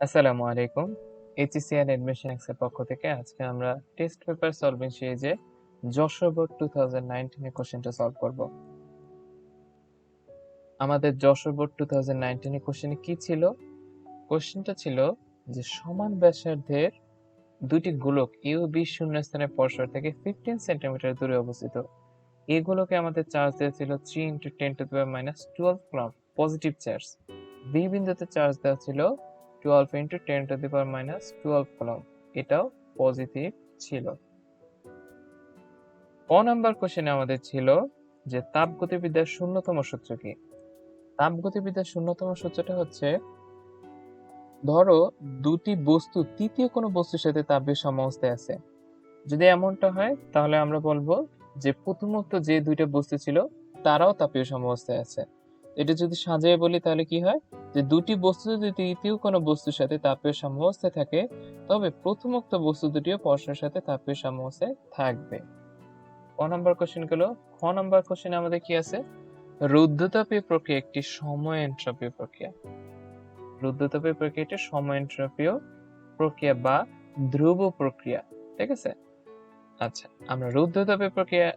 আসসালামু আলাইকুম। HSC admission এক্সের পক্ষ থেকে আজকে আমরা টেস্ট পেপার সলভিং সিরিজে যশোর বোর্ড 2019 এর কোশ্চেনটা সলভ করব। আমাদের যশোর বোর্ড 2019 এর কোশ্চেনে কি ছিল? কোশ্চেনটা ছিল যে সমান ব্যাসার্ধের দুটি গোলক এ ও বি শূন্যস্থানে পরস্পর থেকে 15 সেন্টিমিটার দূরে অবস্থিত। এই গোলকে আমাদের চার্জ দেওয়া ছিল 3 × 10⁻12 কুলম্ব পজিটিভ চার্জ। বি বিন্দুতে চার্জ দেওয়া ছিল 12 × 10⁻12 কুলম্ব, এটাও পজিটিভ ছিল। ক নাম্বার কোশ্চেনে আমাদের ছিল যে তাপগতিবিদ্যার শূন্যতম সূত্র কি? তাপগতিবিদ্যার শূন্যতম সূত্রটা হচ্ছে, ধরো দুটি বস্তু তৃতীয় কোনো বস্তুর সাথে তাপীয় সাম্যাবস্থায় আছে। যদি এমনটা হয় তাহলে আমরা বলবো যে প্রথমত যে দুইটা বস্তু ছিল তারাও তাপীয় সাম্যাবস্থায় আছে। এটা যদি সাজিয়ে বলি তাহলে কি হয়, যে দুটি বস্তু যদি তৃতীয় কোনো বস্তুর সাথে তাপীয় সাম্যাবস্থায় থাকে তবে প্রথমোক্ত বস্তু দুটিও পরস্পরের সাথে তাপীয় সাম্যাবস্থায় থাকবে। ক নাম্বার কোশ্চেন গেল। খ নাম্বার কোশ্চেনে আমাদের কি আছে? রুদ্ধতাপীয় প্রক্রিয়া একটি সময় এন্ট্রপিও প্রক্রিয়া। রুদ্ধতাপীয় প্রক্রিয়া একটি সময় এন্ট্রপিও প্রক্রিয়া বা ধ্রুব প্রক্রিয়া। ঠিক আছে। আচ্ছা, আমরা রুদ্ধতাপীয় প্রক্রিয়া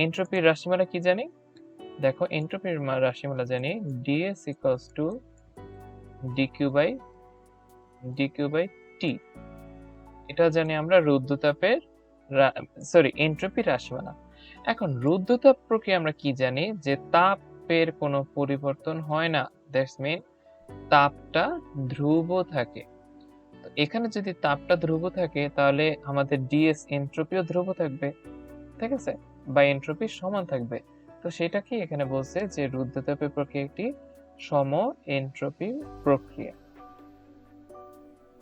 এন্ট্রপির রাশিমালা কি জানি? দেখো, এন্ট্রপির রাশিমালা জানি ds = dq/t। এটা জানি আমরা রুদ্ধতাপের এন্ট্রপির রাশিমালা। এখন রুদ্ধতাপ প্রক্রিয়া আমরা কি জানি? যে তাপের কোনো পরিবর্তন হয় না, দ্যাটস মিন তাপটা ধ্রুব থাকে। তো এখানে যদি তাপটা ধ্রুব থাকে তাহলে আমাদের ds এন্ট্রপিও ধ্রুব থাকবে, ঠিক আছে, বা এন্ট্রপি সমান থাকবে। তো সেটা কি এখানে বলছে যে রুদ্ধতাপীয় প্রক্রিয়া একটি সম এন্ট্রপি প্রক্রিয়া।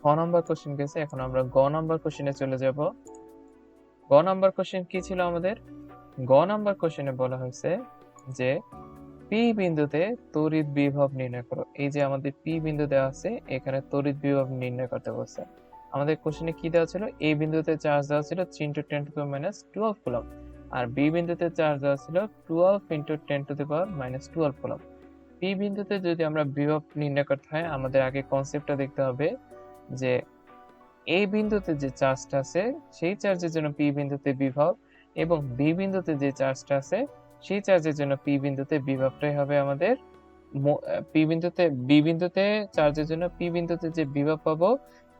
খ নাম্বার কোশ্চেন গেছে, এখন আমরা গ নাম্বার কোশ্চেনে চলে যাব। গ নাম্বার কোশ্চেন কি ছিল আমাদের? গ নাম্বার কোশ্চেনে বলা হয়েছে যে পি বিন্দুতে তড়িৎ বিভব নির্ণয় করো। এই যে আমাদের পি বিন্দু দেওয়া আছে, এখানে তড়িৎ বিভব নির্ণয় করতে বলছে। আমাদের কোশ্চেনে কি দেওয়া ছিল? এ বিন্দুতে চার্জ দেওয়া ছিল 3 × 10⁻12 কুলম্ব, আর বি বিন্দুতে চার্জ দেওয়া ছিল 12 × 10⁻12 কুলম্ব। পি বিন্দুতে যদি আমরা বিভব নির্ণয় করতে হয়, আমাদের আগে কনসেপ্টটা দেখতে হবে যে এ বিন্দুতে যে চার্জটা আছে সেই চার্জের জন্য পি বিন্দুতে বিভব, এবং বি বিন্দুতে যে চার্জটা আছে সেই চার্জের জন্য পি বিন্দুতে বিভবটাই হবে আমাদের বি বিন্দুতে চার্জের জন্য পি বিন্দুতে যে বিভব পাবো,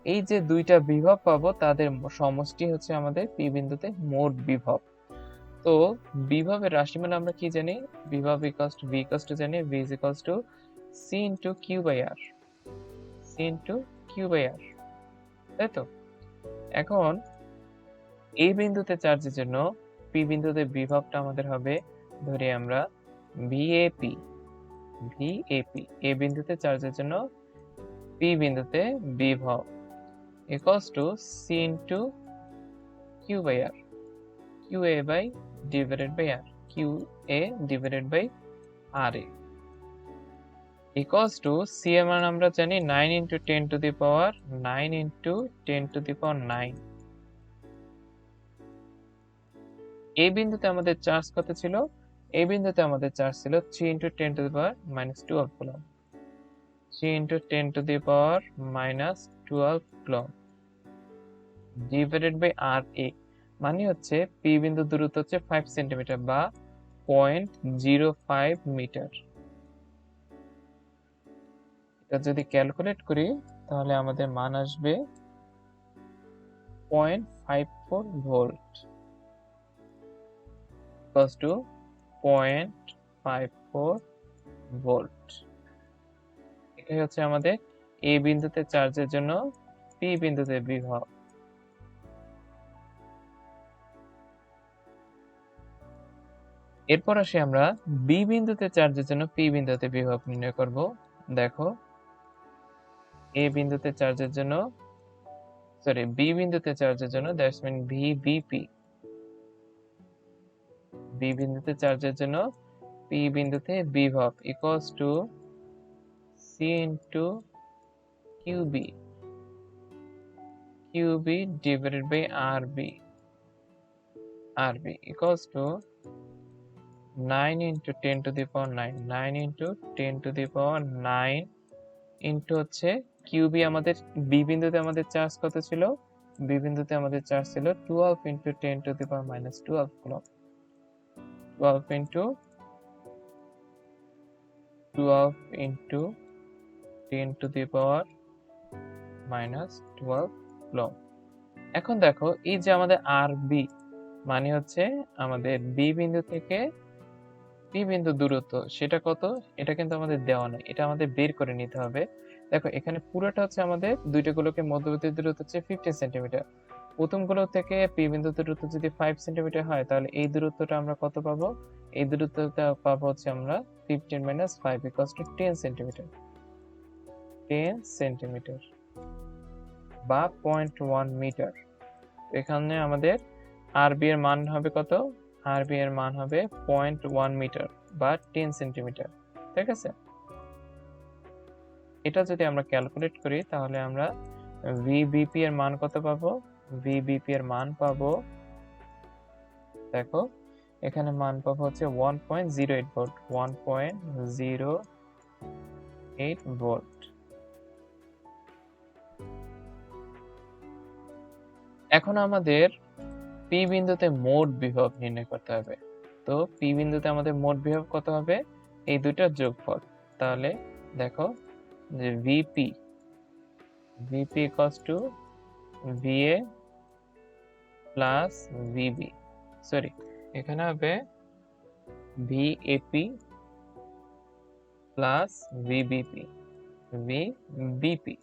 এই যে দুইটা বিভব পাবো তাদের সমষ্টি হচ্ছে আমাদের পি বিন্দুতে মোট বিভব। তো বিভবের রাশিমালা আমরা কি জানি? বিভব v জানি v c × q/r, c × q/r, তাই তো? এখন এই বিন্দুতে চার্জের জন্য পি বিন্দুতে বিভবটা আমাদের হবে, ধরি আমরা VAP। এ বিন্দুতে চার্জের জন্য পি বিন্দুতে বিভব c × q/r, qa/r, qa/RA c এর মান আমরা জানি 9 × 10⁹ এই বিন্দুতে আমাদের চার্জ কত ছিল? এই বিন্দুতে আমাদের চার্জ ছিল 3 × 10⁻12 কুলম্ব, 3 × 10⁻12 কুলম্ব /RA, মানে হচ্ছে পি বিন্দু দূরত্ব হচ্ছে 5 সেন্টিমিটার বা 0.05 মিটার। এটা যদি ক্যালকুলেট করি তাহলে আমাদের মান আসবে 0.54 ভোল্ট, 0.54 ভোল্ট। এটাই হচ্ছে আমাদের এ বিন্দুতে চার্জের জন্য পি বিন্দুতে বিভব। এরপর আসি আমরা বি বিন্দুতে চার্জের জন্য পি বিন্দুতে বিভব নির্ণয় করব। দেখো, এ বিন্দুতে চার্জের জন্য বি বিন্দুতে চার্জের জন্য দ্যাটস মিন VBP, বি বিন্দুতে চার্জের জন্য পি বিন্দুতে বিভব c × QB /RB 9 × 10⁹ 9 × 10⁹ into হচ্ছে কিউবি আমাদের বি বিন্দুতে আমাদের চার্জ কত ছিল? বি বিন্দুতে আমাদের চার্জ ছিল 12 into 10 to the power minus 12 coulomb. 12 into 10 to the power minus 12 coulomb. এখন দেখো এই যে আমাদের আর বি মানে হচ্ছে আমাদের বি বিন্দু থেকে পি বিন্দু দূরত্ব, সেটা কত? এটা কিন্তু আমাদের দেওয়া নেই, এটা আমাদের বের করে নিতে হবে। দেখো এখানে পুরোটা হচ্ছে আমাদের দুইটা গোলকের মধ্যবর্তী দূরত্ব হচ্ছে 15 সেন্টিমিটার। প্রথম গোলক থেকে পি বিন্দু দূরত্ব যদি 5 সেন্টিমিটার হয়, তাহলে এই দূরত্বটা আমরা কত পাবো? এই দূরত্বটা পাবো হচ্ছে আমরা 15 minus 5 equals to 10 centimetre. 10 centimetre বা 0.1 মিটার। এখানে আমাদের আরবি এর মান হবে কত? আরবি এর মান হবে 0.1 মিটার বা 10 সেন্টিমিটার। ঠিক আছে, এটা যদি আমরা ক্যালকুলেট করি তাহলে আমরা ভিবিপি এর মান কত পাবো? ভিবিপি এর মান পাবো, দেখো এখানে মান পাবো হচ্ছে 1.08 ভোল্ট। 1.08 ভোল্ট। এখন আমাদের পি বিন্দুতে মোট বিভব নির্ণয় করতে হবে। তো পি বিন্দুতে আমাদের মোট বিভব কত হবে? এই দুইটার যোগফল। তাহলে দেখো যে VP equals to VA plus VB, sorry এখানে হবে ভিএপি প্লাস ভিবিপি, ভিবিপি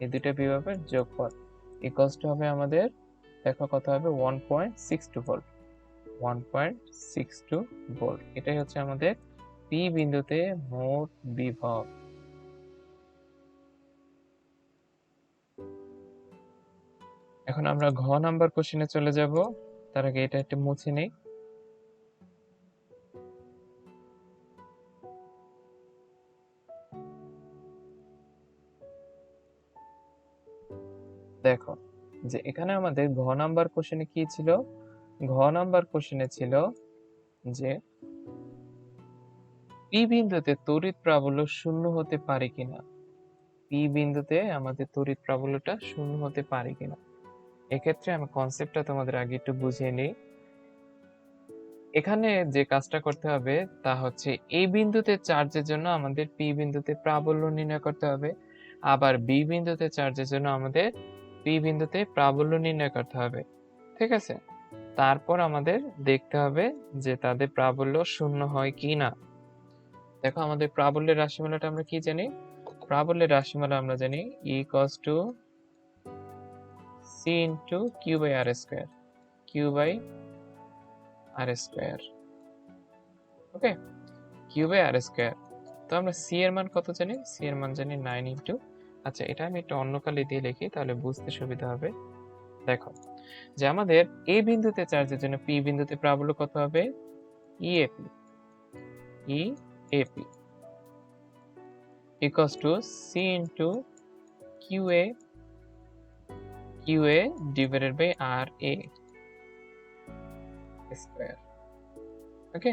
এই দুইটা বিভবের যোগফল ইকুয়ালস টু হবে আমাদের, দেখো কত হবে? 1.62 ভোল্ট। 1.62 ভোল্ট, এটাই হচ্ছে আমাদের পি বিন্দুতে মোট বিভব। এখন আমরা ঘ নাম্বার কোশ্চেনে চলে যাব। তার আগে এটা একটু মুছে নেই। দেখো যে এখানে আমাদের ঘ নাম্বার কোশ্চেনে কি ছিল? ঘ নাম্বার কোশ্চেনে ছিল যে পি বিন্দুতে তড়িৎ প্রাবল্য শূন্য হতে পারে কিনা। পি বিন্দুতে আমাদের তড়িৎ প্রাবল্যটা শূন্য হতে পারে কিনা। এক্ষেত্রে আমি কনসেপ্টটা তোমাদের আগে একটু বুঝিয়ে নিই। এখানে যে কাজটা করতে হবে তা হচ্ছে এই বিন্দুতে চার্জের জন্য আমাদের পি বিন্দুতে প্রাবল্য নির্ণয় করতে হবে, আবার বি বিন্দুতে চার্জের জন্য আমাদের পি বিন্দুতে প্রাবল্য নির্ণয় করতে হবে। ঠিক আছে, তারপর আমাদের দেখতে হবে যে তাদের প্রাবল্য শূন্য হয় কি না। দেখো আমাদের প্রাবল্যের রাশিমালাটা আমরা কি জানি? প্রাবল্যের রাশিমালা আমরা জানি E equals to C into Q by R square, Q by R square. Okay, Q by R square. তো আমরা সি এর মান কত জানি? সি এর মান জানি 9 ইন্টু, আচ্ছা এটা আমি একটু অন্য কালি দিয়ে লিখি তাহলে বুঝতে সুবিধা হবে। দেখো যে আমাদের এ বিন্দুতে চার্জের জন্য পি বিন্দুতে প্রাবল্য কত হবে? EAP, EAP equals to C into QA divided by RA square. ওকে,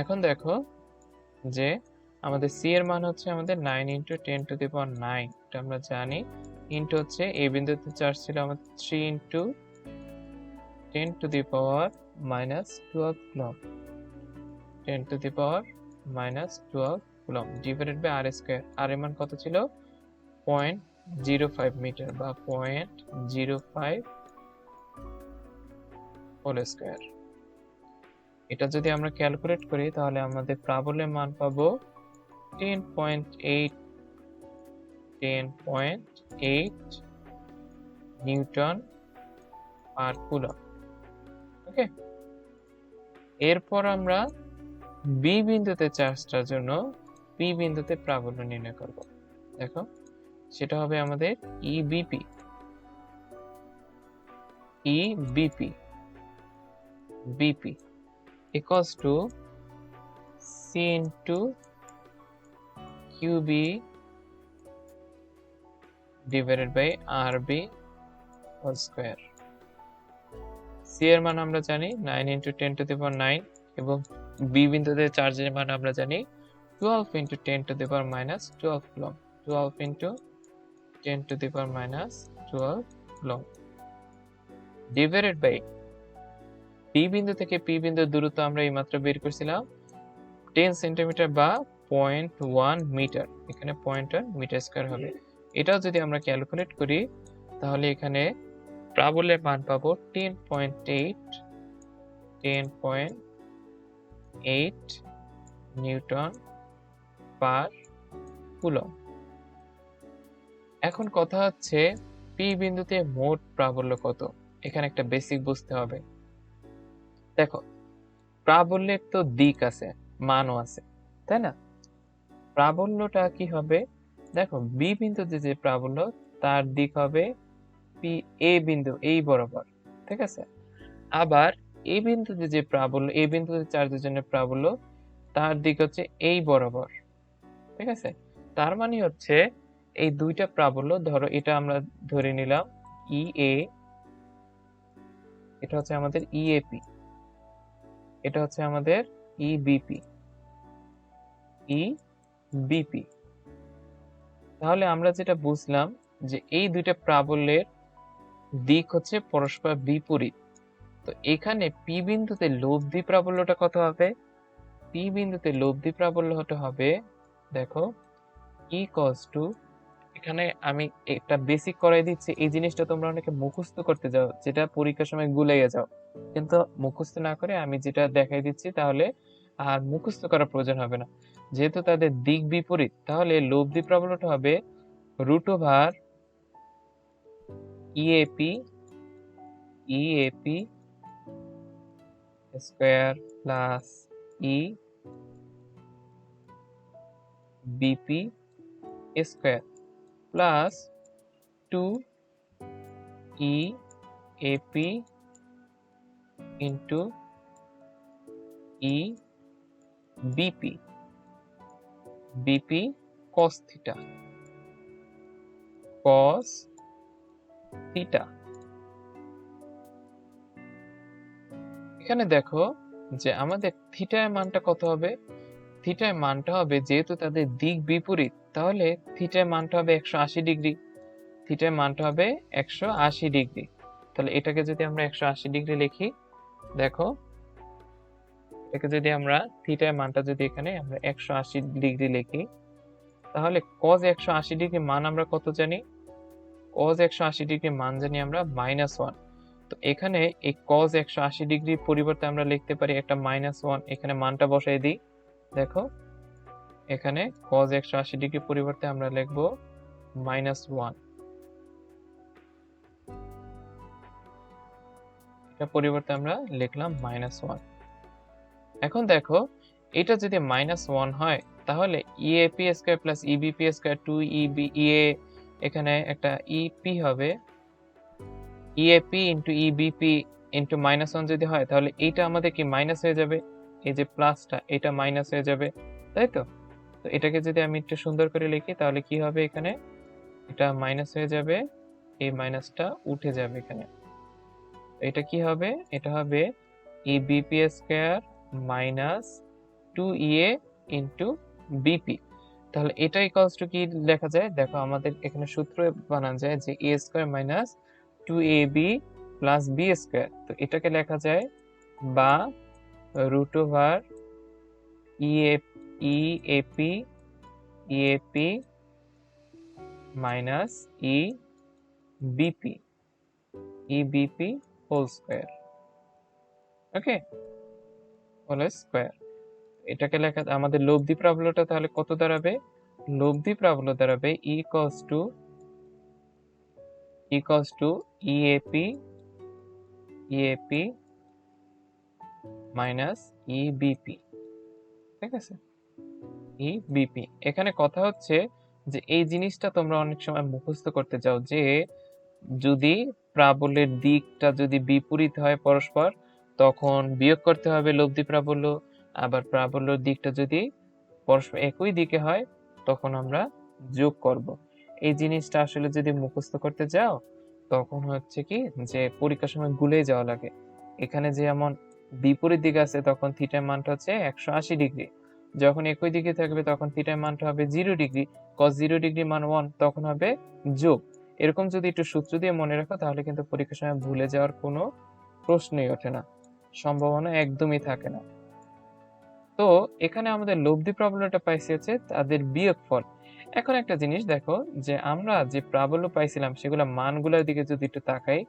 এখন দেখো যে আমাদের C এর মান হচ্ছে আমাদের 9 into 10 to the power 9, এটা আমরা জানি। ইন্টু হচ্ছে এই বিন্দুতে চার্জ ছিল আমাদের 3 into 10 to the power minus 12 coulomb, 10 to the power minus 12 coulomb divided by r square. আর এর মান কত ছিল? 0.05 মিটার বা 0.05 হোল স্কয়ার। এটা যদি আমরা ক্যালকুলেট করি তাহলে আমাদের প্রাবল্যের মান পাবো 10.8 নিউটন পার কুলম্ব। ওকে, এরপর আমরা বি বিন্দুতে চার্জটার জন্য পি বিন্দুতে প্রাবল্য নির্ণয় করব। দেখো সেটা হবে আমাদের EBP, BP equals to C into QB divided by RB whole square. C এর মান আমরা জানি 9 into 10 to the power 9 এবং B বিন্দুতে চার্জের মান আমরা জানি 12 into 10 to the power minus 12 coulomb, 12 into 10 to the power minus 12 coulomb divided by P বিন্দু থেকে P বিন্দুর দূরত্ব আমরা এইমাত্র বের করছিলাম 10 সেন্টিমিটার বা 0.1 মিটার, এখানে 0.1 মিটার স্কয়ার হবে। এটাও যদি আমরা ক্যালকুলেট করি তাহলে এখানে প্রাবল্যের মান পাবো 10.8 নিউটন পার কুলম্ব। এখন কথা হচ্ছে পি বিন্দুতে মোট প্রাবল্য কত, এখানে একটা বেসিক বুঝতে হবে। দেখো প্রাবল্যের তো দিক আছে, মানও আছে, তাই না? প্রাবল্যটা কি হবে, দেখো বি বিন্দুতে যে প্রাবল্য তার দিক হবে পি এ বিন্দু এই বরাবর, ঠিক আছে? আবার এ বিন্দুতে যে প্রাবল্য, এ বিন্দুতে চার্জের জন্য প্রাবল্য তার দিক হচ্ছে এই বরাবর, ঠিক আছে? তার মানে হচ্ছে এই দুইটা প্রাবল্য, ধরো এটা আমরা ধরে নিলাম ই এ, এটা হচ্ছে আমাদের ইএপি, এটা হচ্ছে আমাদের ইবিপি, ইবিপি। তাহলে আমরা যেটা বুঝলাম যে এই দুইটা প্রাবল্যের দিক হচ্ছে পরস্পর বিপরীত। তো এখানে পি বিন্দুতে লব্ধি প্রাবল্যটা কত হবে? পি বিন্দুতে লব্ধি প্রাবল্য হবে, দেখো ইকুয়ালস টু, এখানে আমি একটা বেসিক করাই দিচ্ছি, এই জিনিসটা তোমরা অনেকে মুখস্থ করতে যাও, যেটা পরীক্ষার সময় গুলাইয়া যাও, কিন্তু মুখস্থ না করে আমি যেটা দেখাই দিচ্ছি তাহলে আর মুখস্থ করার প্রয়োজন হবে না। যেহেতু তাদের দিক বিপরীত, তাহলে লব্ধি প্রাবল্যটা হবে root over E A P E A P square plus E B P square plus 2 E A P into E B P, B P cos থিটা, cos থিটা। এখানে দেখো যে আমাদের থিটার মানটা কত হবে, থিটার মানটা হবে, যেহেতু তাদের দিক বিপরীত তাহলে থিটার মানটা হবে 180 ডিগ্রি, থিটার মানটা হবে 180 ডিগ্রি। তাহলে এটাকে যদি আমরা 180 ডিগ্রি লিখি, দেখো এটাকে যদি আমরা থিটার মানটা যদি এখানে আমরা 180 ডিগ্রি লিখি, তাহলে cos 180 ডিগ্রি মান আমরা কত জানি? cos 180 ডিগ্রি মান জানি আমরা -1। তো এখানে এই cos 180 ডিগ্রির পরিবর্তে আমরা লিখতে পারি একটা -1, এখানে মানটা বসাই দিই। দেখো এখানে cos 180 ডিগ্রির পরিবর্তে আমরা লিখব -1, এটা পরিবর্তে আমরা লিখলাম -1। এখন দেখো এটা যদি -1 হয় তাহলে EAP square plus EBP square 2 ইএ, এখানে একটা ইপি হবে, ইএপি ইন্টু ইবিপি ইন্টু -1 যদি হয় তাহলে এইটা আমাদের কি মাইনাস হয়ে যাবে, এই যে প্লাসটা এটা মাইনাস হয়ে যাবে, তাই তো? তো এটাকে যদি আমি একটু সুন্দর করে লিখি তাহলে কি হবে, এখানে এটা মাইনাস হয়ে যাবে, এই মাইনাসটা উঠে যাবে এখানে, এটা কি হবে, এটা হবে ইবিপি স্কয়ার মাইনাস 2ইএ ইন্টু বিপি। তাহলে এটা ইকুয়ালস টু কি লেখা যায়, দেখো আমাদের এখানে সূত্র বানানো যায় যে A square minus 2ab plus B square. তো এটাকে লেখা যায় বা root over E A P E A P minus E B P E B P whole square, okay, whole square. এটাকে লেখা আমাদের লব্ধি প্রাবল্যটা তাহলে কত দাঁড়াবে, লব্ধি প্রাবল্য দাঁড়াবে equals to EAP E A P minus EBP, ঠিক আছে, ইবিপি। এখানে কথা হচ্ছে যে এই জিনিসটা তোমরা অনেক সময় মুখস্থ করতে যাও, যে যদি প্রাবল্যের দিকটা যদি বিপরীত হয় পরস্পর তখন বিয়োগ করতে হবে লব্ধি প্রাবল্য, আবার প্রাবল্যের দিকটা যদি পরস্পর একই দিকে হয় তখন আমরা যোগ করব। এই জিনিসটা আসলে যদি মুখস্থ করতে যাও তখন হচ্ছে কি যে পরীক্ষার সময় ভুলে যাওয়া লাগে। এখানে যেমন বিপরীত দিকে আছে তখন থিটার মানটা হচ্ছে 180 ডিগ্রি, যখন একই দিকে থাকবে তখন থিটার মানটা হবে 0 ডিগ্রি, cos 0 ডিগ্রি মান 1, তখন হবে যোগ। এরকম যদি একটু সূত্র দিয়ে মনে রাখো তাহলে কিন্তু পরীক্ষার সময় ভুলে যাওয়ার কোনো প্রশ্নই ওঠে না, সম্ভাবনা একদমই থাকে না। তো এখানে আমাদের লব্ধি প্রাবল্যটা পাইছি হচ্ছে তাদের বিয়োগফল। এখন একটা জিনিস দেখো যে আমরা যে প্রাবল্য পাইছিলাম সেগুলা মানগুলোর দিকে যদি একটু তাকাই,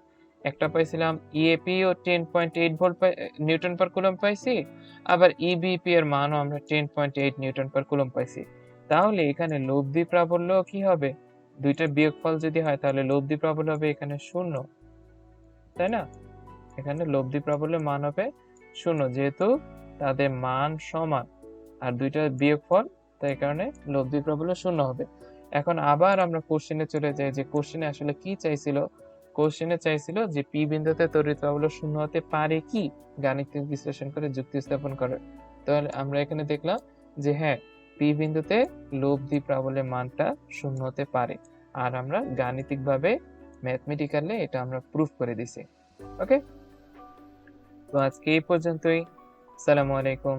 একটা পাইছিলাম ইএপি ও 10.8 ভোল্ট নিউটন পার কুলম্ব পাইছি, আবার ইবিপি এর মানও আমরা 10.8 নিউটন পার কুলম্ব পাইছি। তাহলে এখানে লব্ধি প্রাবল্য কি হবে? দুইটার বিয়োগফল যদি হয় তাহলে লব্ধি প্রাবল্য হবে এখানে 0, তাই না? এখানে লব্ধি প্রাবল্যের মান হবে 0, যেহেতু তাদের মান সমান আর দুইটার বিয়োগফল, তাই কারণে লব্ধি প্রাবল্য 0 হবে। এখন আবার আমরা কোশ্চেনে চলে যাই যে কোশ্চেনে আসলে কি চাইছিল। কোশ্চেনে চাইছিল যে পি বিন্দুতে তড়িৎ প্রাবল্য 0 হতে পারে কি, গাণিতিক বিশ্লেষণ করে যুক্তি স্থাপন করে। তাহলে আমরা এখানে দেখলাম যে হ্যাঁ, পি বিন্দুতে লব্ধি প্রাবল্যের মানটা 0 হতে পারে, আর আমরা গাণিতিকভাবে ম্যাথমেটিক্যালি এটা আমরা প্রুফ করে দিছি। ওকে, তো আজকে এই পর্যন্তই। আসসালামু আলাইকুম।